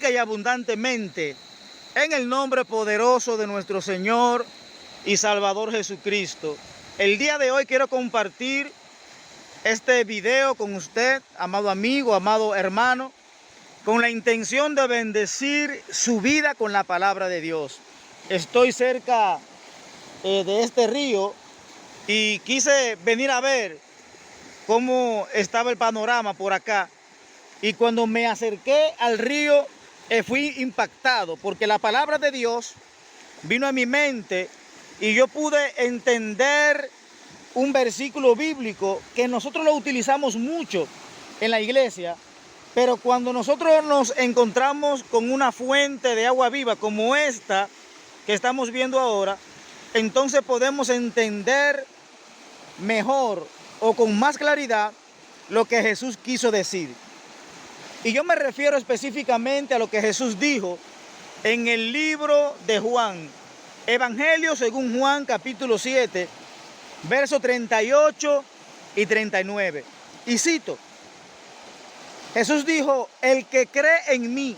rica y abundantemente en el nombre poderoso de nuestro Señor y Salvador Jesucristo. El día de hoy quiero compartir este video con usted, amado amigo, amado hermano, con la intención de bendecir su vida con la palabra de Dios. Estoy cerca de este río y quise venir a ver cómo estaba el panorama por acá. Y cuando me acerqué al río, fui impactado porque la palabra de Dios vino a mi mente y yo pude entender un versículo bíblico que nosotros lo utilizamos mucho en la iglesia, pero cuando nosotros nos encontramos con una fuente de agua viva como esta que estamos viendo ahora, entonces podemos entender mejor o con más claridad lo que Jesús quiso decir. Y yo me refiero específicamente a lo que Jesús dijo en el libro de Juan, Evangelio según Juan capítulo 7, versos 38 y 39. Y cito, Jesús dijo, el que cree en mí,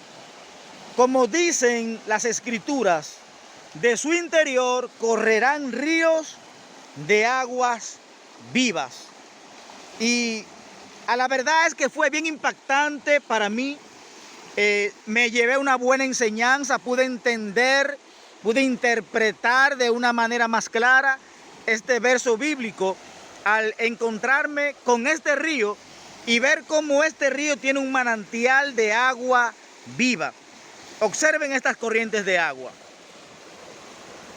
como dicen las escrituras, de su interior correrán ríos de aguas vivas. Y a la verdad es que fue bien impactante para mí. Me llevé una buena enseñanza, pude entender, pude interpretar de una manera más clara este verso bíblico al encontrarme con este río y ver cómo este río tiene un manantial de agua viva. Observen estas corrientes de agua.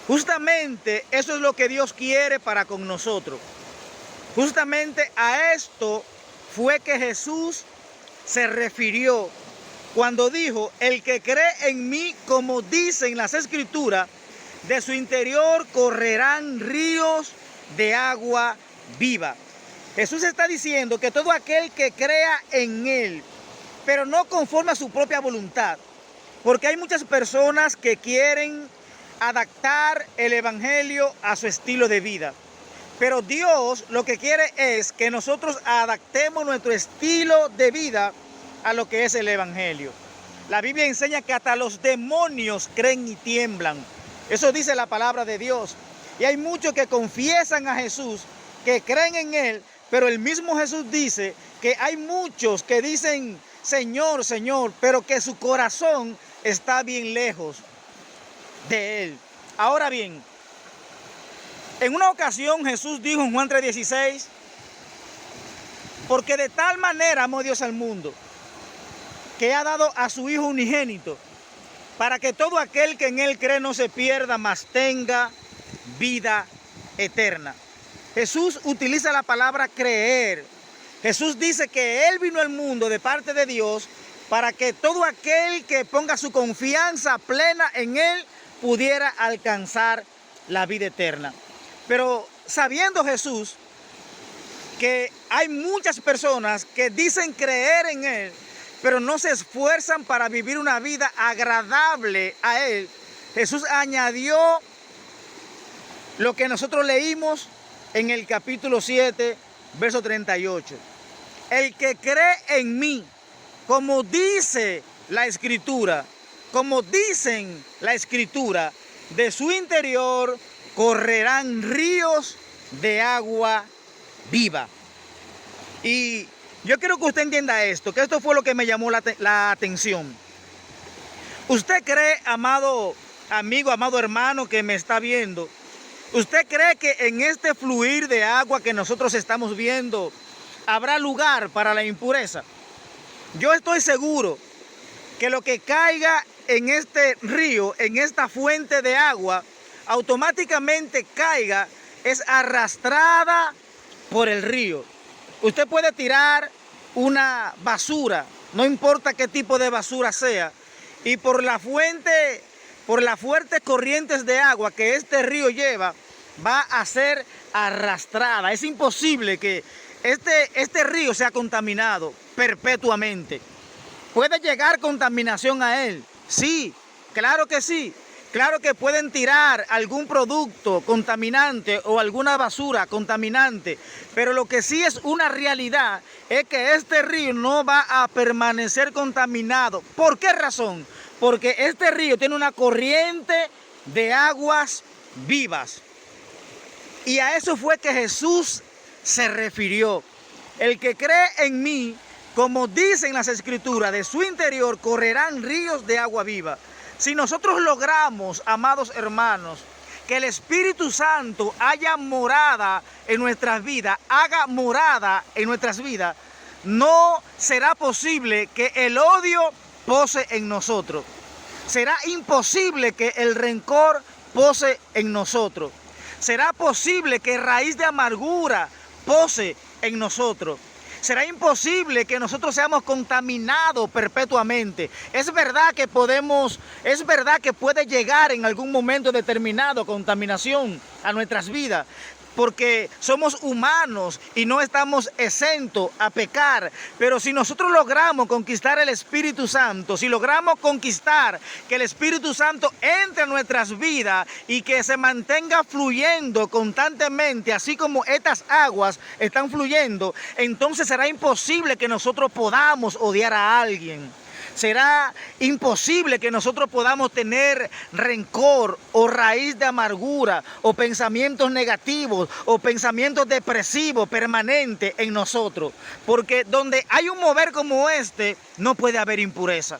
Justamente eso es lo que Dios quiere para con nosotros. Justamente a esto fue que Jesús se refirió cuando dijo, el que cree en mí, como dicen las escrituras, de su interior correrán ríos de agua viva. Jesús está diciendo que todo aquel que crea en Él, pero no conforme a su propia voluntad, porque hay muchas personas que quieren adaptar el evangelio a su estilo de vida. Pero Dios lo que quiere es que nosotros adaptemos nuestro estilo de vida a lo que es el evangelio. La Biblia enseña que hasta los demonios creen y tiemblan. Eso dice la palabra de Dios. Y hay muchos que confiesan a Jesús, que creen en Él, pero el mismo Jesús dice que hay muchos que dicen, Señor, Señor, pero que su corazón está bien lejos de Él. Ahora bien, en una ocasión Jesús dijo en Juan 3:16, porque de tal manera amó Dios al mundo, que ha dado a su Hijo unigénito, para que todo aquel que en Él cree no se pierda, mas tenga vida eterna. Jesús utiliza la palabra creer. Jesús dice que Él vino al mundo de parte de Dios para que todo aquel que ponga su confianza plena en Él pudiera alcanzar la vida eterna. Pero sabiendo Jesús que hay muchas personas que dicen creer en Él, pero no se esfuerzan para vivir una vida agradable a Él, Jesús añadió lo que nosotros leímos en el capítulo 7, verso 38. El que cree en mí, como dice la Escritura, como dicen la Escritura, de su interior correrán ríos de agua viva. Y yo quiero que usted entienda esto, que esto fue lo que me llamó la atención. ¿Usted cree, amado amigo, amado hermano que me está viendo, usted cree que en este fluir de agua que nosotros estamos viendo habrá lugar para la impureza? Yo estoy seguro que lo que caiga en este río, en esta fuente de agua, automáticamente caiga, es arrastrada por el río. Usted puede tirar una basura, no importa qué tipo de basura sea, y por la fuente, por las fuertes corrientes de agua que este río lleva, va a ser arrastrada. Es imposible que este río sea contaminado perpetuamente. ¿Puede llegar contaminación a él? Sí, claro que sí. Claro que pueden tirar algún producto contaminante o alguna basura contaminante, pero lo que sí es una realidad es que este río no va a permanecer contaminado. ¿Por qué razón? Porque este río tiene una corriente de aguas vivas. Y a eso fue que Jesús se refirió. El que cree en mí, como dicen las Escrituras, de su interior correrán ríos de agua viva. Si nosotros logramos, amados hermanos, que el Espíritu Santo haya morada en nuestras vidas, haga morada en nuestras vidas, no será posible que el odio pose en nosotros. Será imposible que el rencor pose en nosotros. Será posible que raíz de amargura pose en nosotros. Será imposible que nosotros seamos contaminados perpetuamente. Es verdad que puede llegar en algún momento determinado contaminación a nuestras vidas, porque somos humanos y no estamos exentos a pecar. Pero si nosotros logramos conquistar el Espíritu Santo, si logramos conquistar que el Espíritu Santo entre en nuestras vidas y que se mantenga fluyendo constantemente, así como estas aguas están fluyendo, entonces será imposible que nosotros podamos odiar a alguien. Será imposible que nosotros podamos tener rencor o raíz de amargura o pensamientos negativos o pensamientos depresivos permanentes en nosotros. Porque donde hay un mover como este, no puede haber impureza.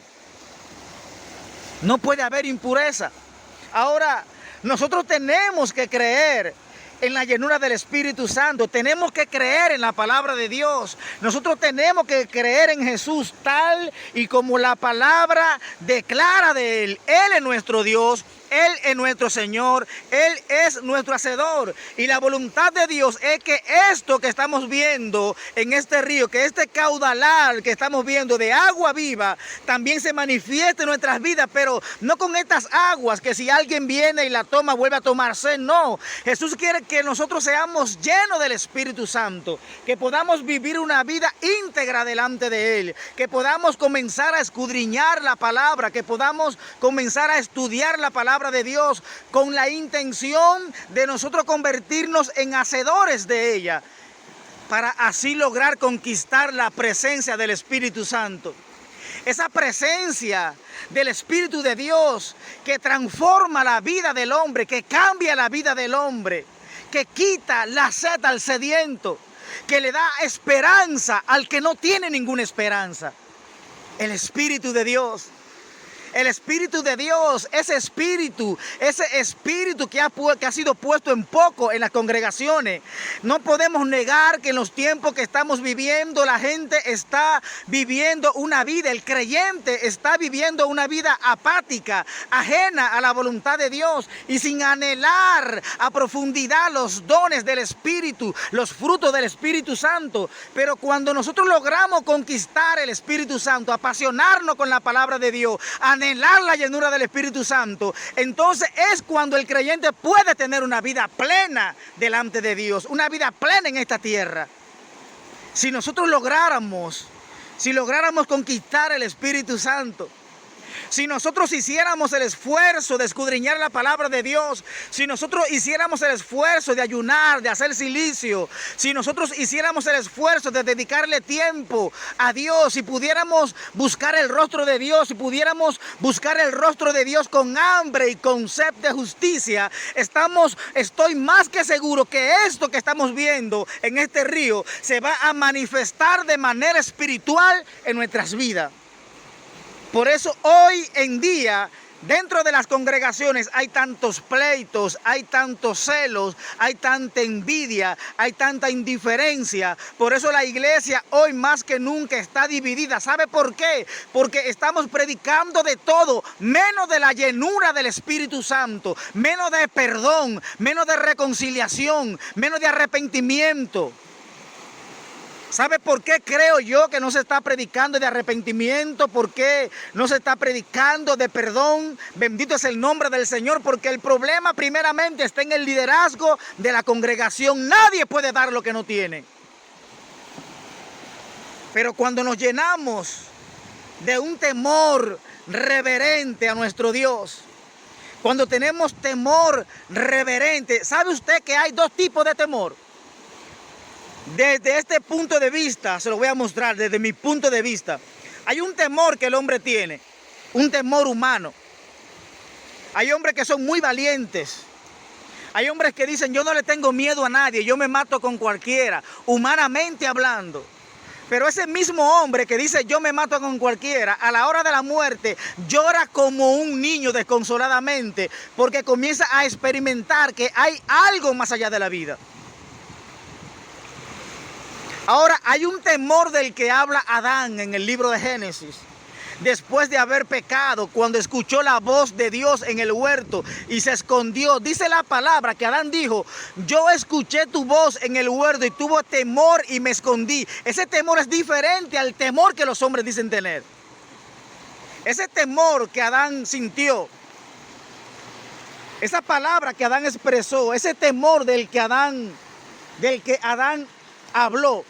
No puede haber impureza. Ahora, nosotros tenemos que creer en la llenura del Espíritu Santo. Tenemos que creer en la palabra de Dios. Nosotros tenemos que creer en Jesús tal y como la palabra declara de Él. Él es nuestro Dios. Él es nuestro Señor, Él es nuestro Hacedor. Y la voluntad de Dios es que esto que estamos viendo en este río, que este caudal que estamos viendo de agua viva, también se manifieste en nuestras vidas, pero no con estas aguas que si alguien viene y la toma, vuelve a tomarse. No, Jesús quiere que nosotros seamos llenos del Espíritu Santo, que podamos vivir una vida íntegra delante de Él, que podamos comenzar a escudriñar la palabra, que podamos comenzar a estudiar la palabra de Dios con la intención de nosotros convertirnos en hacedores de ella, para así lograr conquistar la presencia del Espíritu Santo. Esa presencia del Espíritu de Dios que transforma la vida del hombre, que cambia la vida del hombre, que quita la sed al sediento, que le da esperanza al que no tiene ninguna esperanza. El Espíritu de Dios. El Espíritu de Dios, ese espíritu que ha sido puesto en poco en las congregaciones. No podemos negar que en los tiempos que estamos viviendo, la gente está viviendo una vida, el creyente está viviendo una vida apática, ajena a la voluntad de Dios y sin anhelar a profundidad los dones del Espíritu, los frutos del Espíritu Santo. Pero cuando nosotros logramos conquistar el Espíritu Santo, apasionarnos con la palabra de Dios, anhelar la llenura del Espíritu Santo, entonces es cuando el creyente puede tener una vida plena delante de Dios, una vida plena en esta tierra. Si nosotros lográramos conquistar el Espíritu Santo, si nosotros hiciéramos el esfuerzo de escudriñar la palabra de Dios, si nosotros hiciéramos el esfuerzo de ayunar, de hacer silicio, si nosotros hiciéramos el esfuerzo de dedicarle tiempo a Dios, si pudiéramos buscar el rostro de Dios, si pudiéramos buscar el rostro de Dios con hambre y con sed de justicia, estoy más que seguro que esto que estamos viendo en este río se va a manifestar de manera espiritual en nuestras vidas. Por eso hoy en día, dentro de las congregaciones hay tantos pleitos, hay tantos celos, hay tanta envidia, hay tanta indiferencia. Por eso la iglesia hoy más que nunca está dividida. ¿Sabe por qué? Porque estamos predicando de todo, menos de la llenura del Espíritu Santo, menos de perdón, menos de reconciliación, menos de arrepentimiento. ¿Sabe por qué creo yo que no se está predicando de arrepentimiento? ¿Por qué no se está predicando de perdón? Bendito es el nombre del Señor, porque el problema primeramente está en el liderazgo de la congregación. Nadie puede dar lo que no tiene. Pero cuando nos llenamos de un temor reverente a nuestro Dios, cuando tenemos temor reverente. ¿Sabe usted que hay dos tipos de temor? Desde este punto de vista, se lo voy a mostrar, desde mi punto de vista. Hay un temor que el hombre tiene, un temor humano. Hay hombres que son muy valientes. Hay hombres que dicen, yo no le tengo miedo a nadie, yo me mato con cualquiera, humanamente hablando. Pero ese mismo hombre que dice, yo me mato con cualquiera, a la hora de la muerte, llora como un niño desconsoladamente, porque comienza a experimentar que hay algo más allá de la vida. Ahora, hay un temor del que habla Adán en el libro de Génesis. Después de haber pecado, cuando escuchó la voz de Dios en el huerto y se escondió, dice la palabra que Adán dijo, yo escuché tu voz en el huerto y tuvo temor y me escondí. Ese temor es diferente al temor que los hombres dicen tener. Ese temor que Adán sintió, esa palabra que Adán expresó, ese temor del que Adán habló,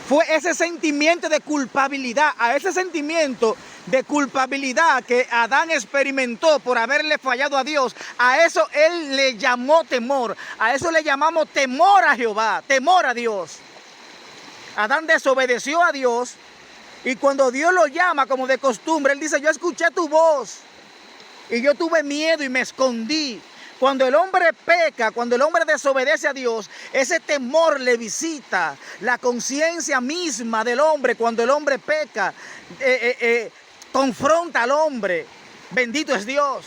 fue ese sentimiento de culpabilidad, a ese sentimiento de culpabilidad que Adán experimentó por haberle fallado a Dios, a eso él le llamó temor, a eso le llamamos temor a Jehová, temor a Dios. Adán desobedeció a Dios y cuando Dios lo llama como de costumbre, él dice, yo escuché tu voz y yo tuve miedo y me escondí. Cuando el hombre peca, cuando el hombre desobedece a Dios, ese temor le visita. La conciencia misma del hombre, cuando el hombre peca, confronta al hombre. Bendito es Dios.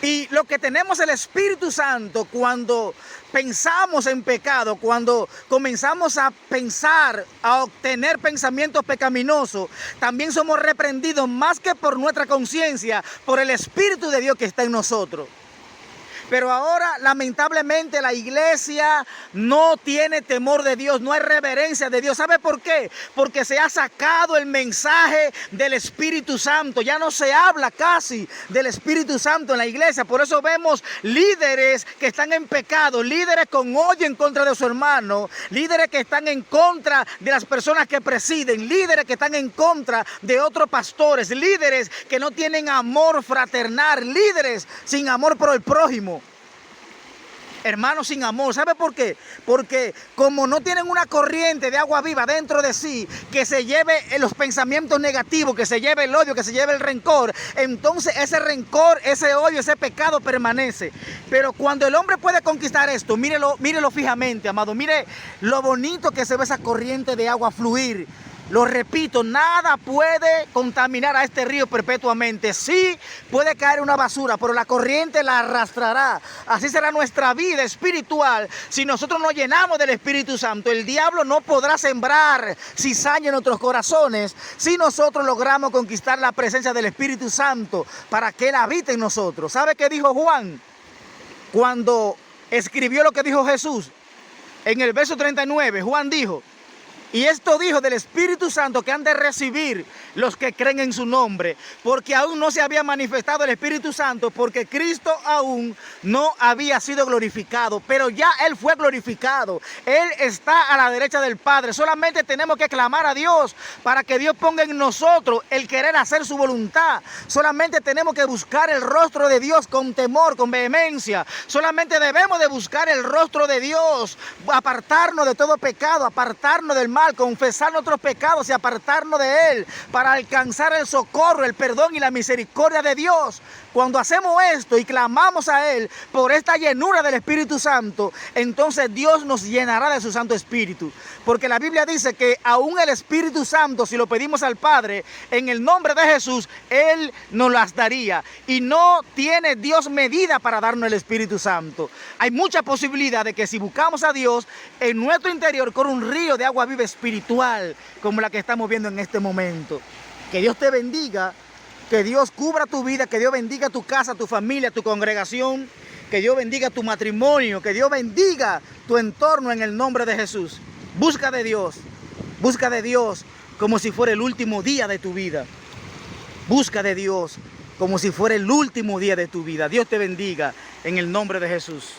Y lo que tenemos el Espíritu Santo cuando pensamos en pecado, cuando comenzamos a pensar, a obtener pensamientos pecaminosos, también somos reprendidos más que por nuestra conciencia, por el Espíritu de Dios que está en nosotros. Pero ahora, lamentablemente, la iglesia no tiene temor de Dios, no hay reverencia de Dios. ¿Sabe por qué? Porque se ha sacado el mensaje del Espíritu Santo. Ya no se habla casi del Espíritu Santo en la iglesia. Por eso vemos líderes que están en pecado, líderes con odio en contra de su hermano, líderes que están en contra de las personas que presiden, líderes que están en contra de otros pastores, líderes que no tienen amor fraternal, líderes sin amor por el prójimo. Hermanos sin amor. ¿Sabe por qué? Porque como no tienen una corriente de agua viva dentro de sí, que se lleve los pensamientos negativos, que se lleve el odio, que se lleve el rencor, entonces ese rencor, ese odio, ese pecado permanece. Pero cuando el hombre puede conquistar esto, mírelo fijamente, amado, mire lo bonito que se ve esa corriente de agua fluir. Lo repito, nada puede contaminar a este río perpetuamente. Sí puede caer una basura, pero la corriente la arrastrará. Así será nuestra vida espiritual. Si nosotros nos llenamos del Espíritu Santo, el diablo no podrá sembrar cizaña en nuestros corazones si nosotros logramos conquistar la presencia del Espíritu Santo para que Él habite en nosotros. ¿Sabe qué dijo Juan cuando escribió lo que dijo Jesús? En el verso 39, Juan dijo, y esto dijo del Espíritu Santo que han de recibir los que creen en su nombre, porque aún no se había manifestado el Espíritu Santo, porque Cristo aún no había sido glorificado, pero ya Él fue glorificado. Él está a la derecha del Padre. Solamente tenemos que clamar a Dios para que Dios ponga en nosotros el querer hacer su voluntad. Solamente tenemos que buscar el rostro de Dios con temor, con vehemencia. Solamente debemos de buscar el rostro de Dios, apartarnos de todo pecado, apartarnos del mal, confesar nuestros pecados y apartarnos de Él para alcanzar el socorro, el perdón y la misericordia de Dios. Cuando hacemos esto y clamamos a Él por esta llenura del Espíritu Santo, entonces Dios nos llenará de su Santo Espíritu. Porque la Biblia dice que aún el Espíritu Santo, si lo pedimos al Padre, en el nombre de Jesús, Él nos las daría. Y no tiene Dios medida para darnos el Espíritu Santo. Hay mucha posibilidad de que si buscamos a Dios, en nuestro interior corre un río de agua viva espiritual, como la que estamos viendo en este momento. Que Dios te bendiga. Que Dios cubra tu vida, que Dios bendiga tu casa, tu familia, tu congregación, que Dios bendiga tu matrimonio, que Dios bendiga tu entorno en el nombre de Jesús. Busca de Dios como si fuera el último día de tu vida. Busca de Dios como si fuera el último día de tu vida. Dios te bendiga en el nombre de Jesús.